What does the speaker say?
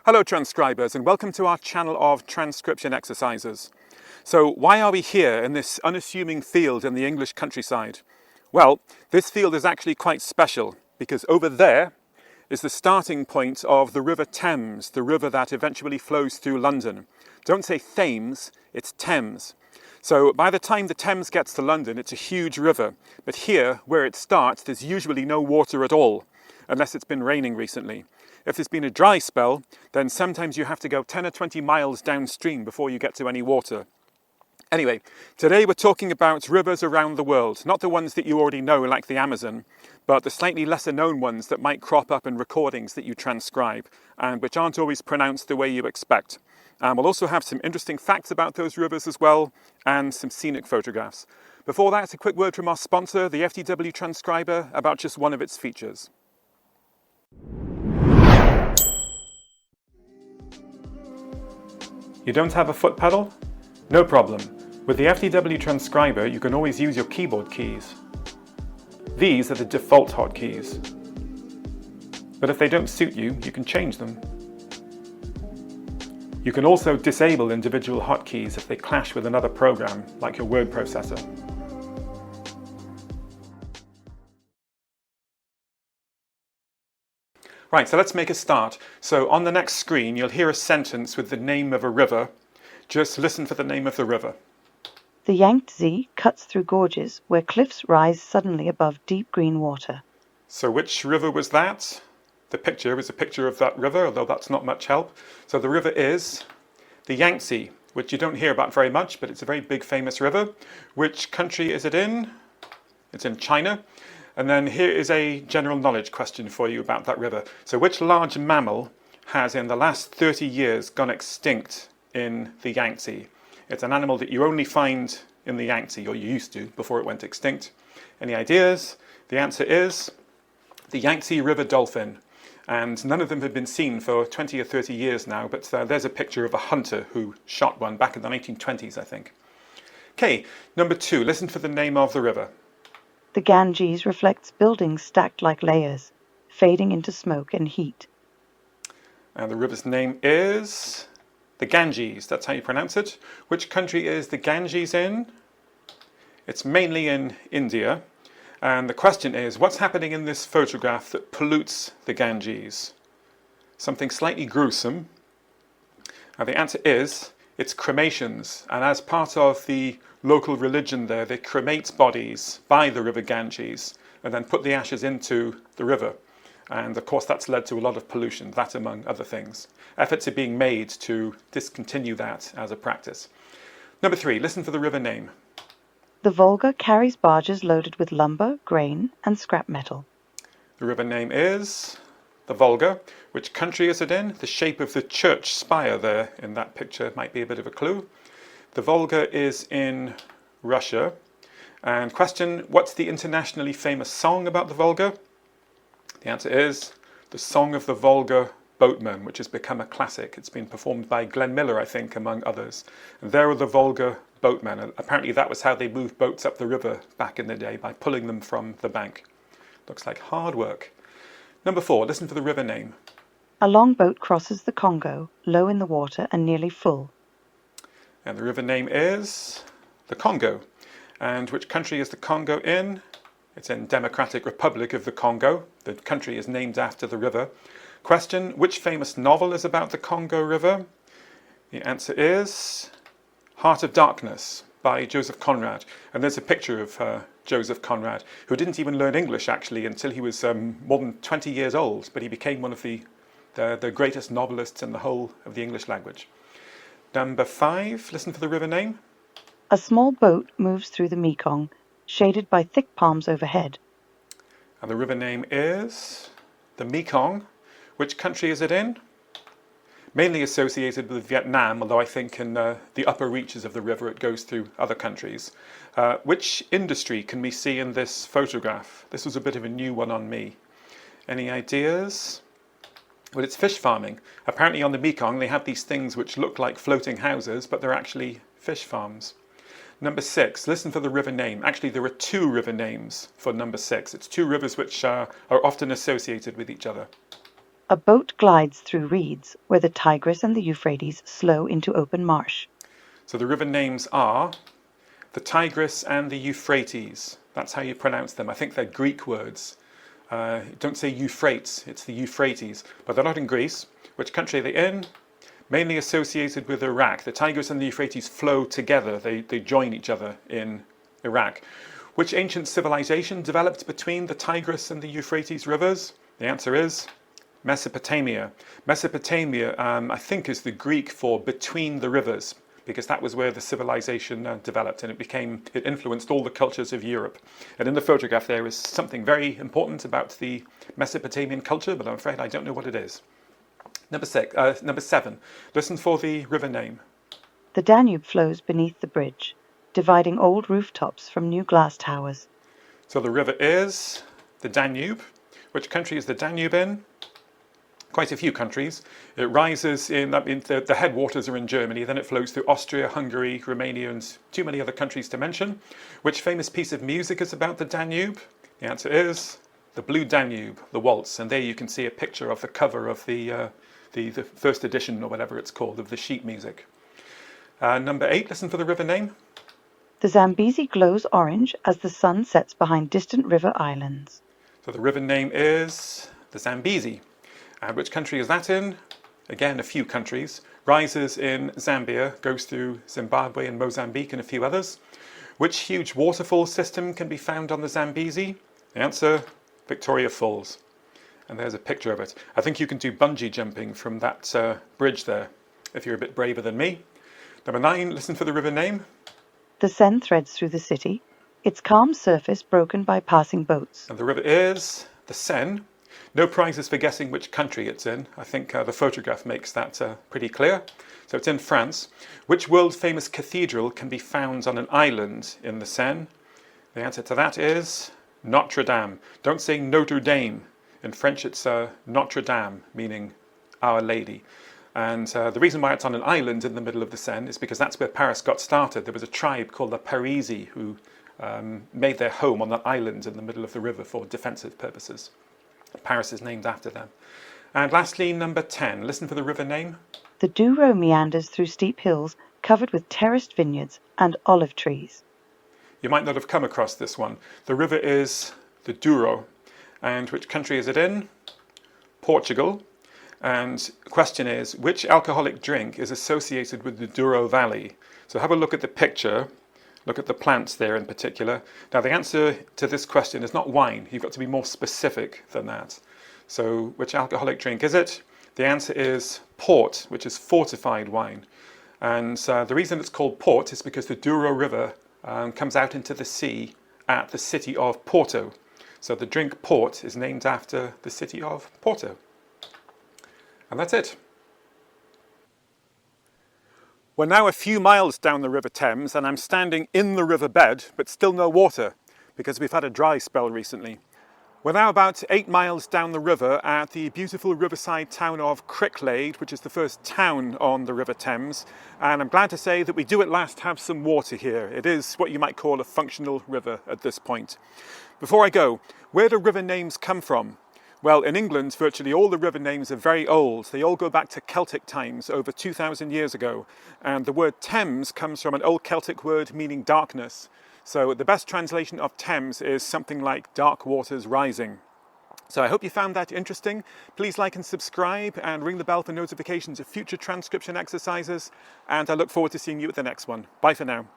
Hello transcribers, and welcome to our channel of transcription exercises. So why are we here in this unassuming field in the English countryside? Well, this field is actually quite special because over there is the starting point of the River Thames, the river that eventually flows through London. Don't say Thames, it's Thames. So by the time the Thames gets to London, it's a huge river. But here, where it starts, there's usually no water at all, unless it's been raining recently. If there's been a dry spell, then sometimes you have to go 10 or 20 miles downstream before you get to any water. Anyway, today we're talking about rivers around the world, not the ones that you already know like the Amazon, but the slightly lesser known ones that might crop up in recordings that you transcribe, and which aren't always pronounced the way you expect. And we'll also have some interesting facts about those rivers as well, and some scenic photographs. Before that, a quick word from our sponsor, the FTW Transcriber, about just one of its features. You don't have a foot pedal? No problem. With the FTW Transcriber, you can always use your keyboard keys. These are the default hotkeys. But if they don't suit you, you can change them. You can also disable individual hotkeys if they clash with another program, like your word processor. Right, so let's make a start. So on the next screen, you'll hear a sentence with the name of a river. Just listen for the name of the river. The Yangtze cuts through gorges where cliffs rise suddenly above deep green water. So which river was that? The picture is a picture of that river, although that's not much help. So the river is the Yangtze, which you don't hear about very much, but it's a very big famous river. Which country is it in? It's in China. And then here is a general knowledge question for you about that river. So which large mammal has in the last 30 years gone extinct in the Yangtze? It's an animal that you only find in the Yangtze, or you used to, before it went extinct. Any ideas? The answer is the Yangtze River dolphin. And none of them have been seen for 20 or 30 years now, but there's a picture of a hunter who shot one back in the 1920s, I think. Okay, number 2, listen for the name of the river. The Ganges reflects buildings stacked like layers, fading into smoke and heat. And the river's name is the Ganges, that's how you pronounce it. Which country is the Ganges in? It's mainly in India. And the question is, what's happening in this photograph that pollutes the Ganges? Something slightly gruesome. And the answer is, it's cremations. And as part of the local religion there, they cremate bodies by the river Ganges and then put the ashes into the river. And of course that's led to a lot of pollution, that among other things. Efforts are being made to discontinue that as a practice. Number 3, listen for the river name. The Volga carries barges loaded with lumber, grain, and scrap metal. The river name is the Volga. Which country is it in? The shape of the church spire there in that picture might be a bit of a clue. The Volga is in Russia. And question, what's the internationally famous song about the Volga? The answer is the Song of the Volga Boatman, which has become a classic. It's been performed by Glenn Miller, I think, among others. And there are the Volga boatmen. And apparently that was how they moved boats up the river back in the day, by pulling them from the bank. Looks like hard work. Number 4, listen for the river name. A long boat crosses the Congo, low in the water and nearly full. And the river name is the Congo. And which country is the Congo in? It's in Democratic Republic of the Congo. The country is named after the river. Question, which famous novel is about the Congo River? The answer is Heart of Darkness by Joseph Conrad. And there's a picture of Joseph Conrad, who didn't even learn English actually until he was more than 20 years old, but he became one of the greatest novelists in the whole of the English language. Number 5, listen for the river name. A small boat moves through the Mekong, shaded by thick palms overhead. And the river name is the Mekong. Which country is it in? Mainly associated with Vietnam, although I think in the upper reaches of the river it goes through other countries. Which industry can we see in this photograph? This was a bit of a new one on me. Any ideas? Well, it's fish farming. Apparently on the Mekong they have these things which look like floating houses, but they're actually fish farms. Number 6, listen for the river name. Actually, there are 2 river names for number 6. It's 2 rivers which are often associated with each other. A boat glides through reeds where the Tigris and the Euphrates flow into open marsh. So the river names are the Tigris and the Euphrates. That's how you pronounce them. I think they're Greek words. Don't say Euphrates, it's the Euphrates. But they're not in Greece. Which country are they in? Mainly associated with Iraq. The Tigris and the Euphrates flow together. They join each other in Iraq. Which ancient civilization developed between the Tigris and the Euphrates rivers? The answer is Mesopotamia. Mesopotamia, I think, is the Greek for between the rivers, because that was where the civilization developed, and it influenced all the cultures of Europe. And in the photograph there is something very important about the Mesopotamian culture, but I'm afraid I don't know what it is. Number 7. Listen for the river name. The Danube flows beneath the bridge, dividing old rooftops from new glass towers. So the river is the Danube. Which country is the Danube in? Quite a few countries. It rises the headwaters are in Germany, then it flows through Austria, Hungary, Romania, and too many other countries to mention. Which famous piece of music is about the Danube? The answer is the Blue Danube, the waltz. And there you can see a picture of the cover of the first edition, or whatever it's called, of the sheet music. Number 8, listen for the river name. The Zambezi glows orange as the sun sets behind distant river islands. So the river name is the Zambezi. And which country is that in? Again, a few countries. Rises in Zambia, goes through Zimbabwe and Mozambique and a few others. Which huge waterfall system can be found on the Zambezi? The answer, Victoria Falls. And there's a picture of it. I think you can do bungee jumping from that bridge there, if you're a bit braver than me. Number 9, listen for the river name. The Seine threads through the city, its calm surface broken by passing boats. And the river is the Seine. No prizes for guessing which country it's in. I think the photograph makes that pretty clear. So it's in France. Which world-famous cathedral can be found on an island in the Seine? The answer to that is Notre Dame. Don't say Notre Dame. In French it's Notre Dame, meaning Our Lady. And the reason why it's on an island in the middle of the Seine is because that's where Paris got started. There was a tribe called the Parisi who made their home on that island in the middle of the river for defensive purposes. Paris is named after them. And lastly, number 10. Listen for the river name. The Douro meanders through steep hills covered with terraced vineyards and olive trees. You might not have come across this one. The river is the Douro. And which country is it in? Portugal. And the question is, which alcoholic drink is associated with the Douro Valley? So have a look at the picture. Look at the plants there in particular. Now the answer to this question is not wine. You've got to be more specific than that. So which alcoholic drink is it? The answer is port, which is fortified wine. And the reason it's called port is because the Douro River comes out into the sea at the city of Porto. So the drink port is named after the city of Porto. And that's it. We're now a few miles down the River Thames and I'm standing in the riverbed, but still no water because we've had a dry spell recently. We're now about 8 miles down the river at the beautiful riverside town of Cricklade, which is the first town on the River Thames. And I'm glad to say that we do at last have some water here. It is what you might call a functional river at this point. Before I go, where do river names come from? Well, in England, virtually all the river names are very old. They all go back to Celtic times, over 2,000 years ago. And the word Thames comes from an old Celtic word meaning darkness. So the best translation of Thames is something like dark waters rising. So I hope you found that interesting. Please like and subscribe and ring the bell for notifications of future transcription exercises. And I look forward to seeing you at the next one. Bye for now.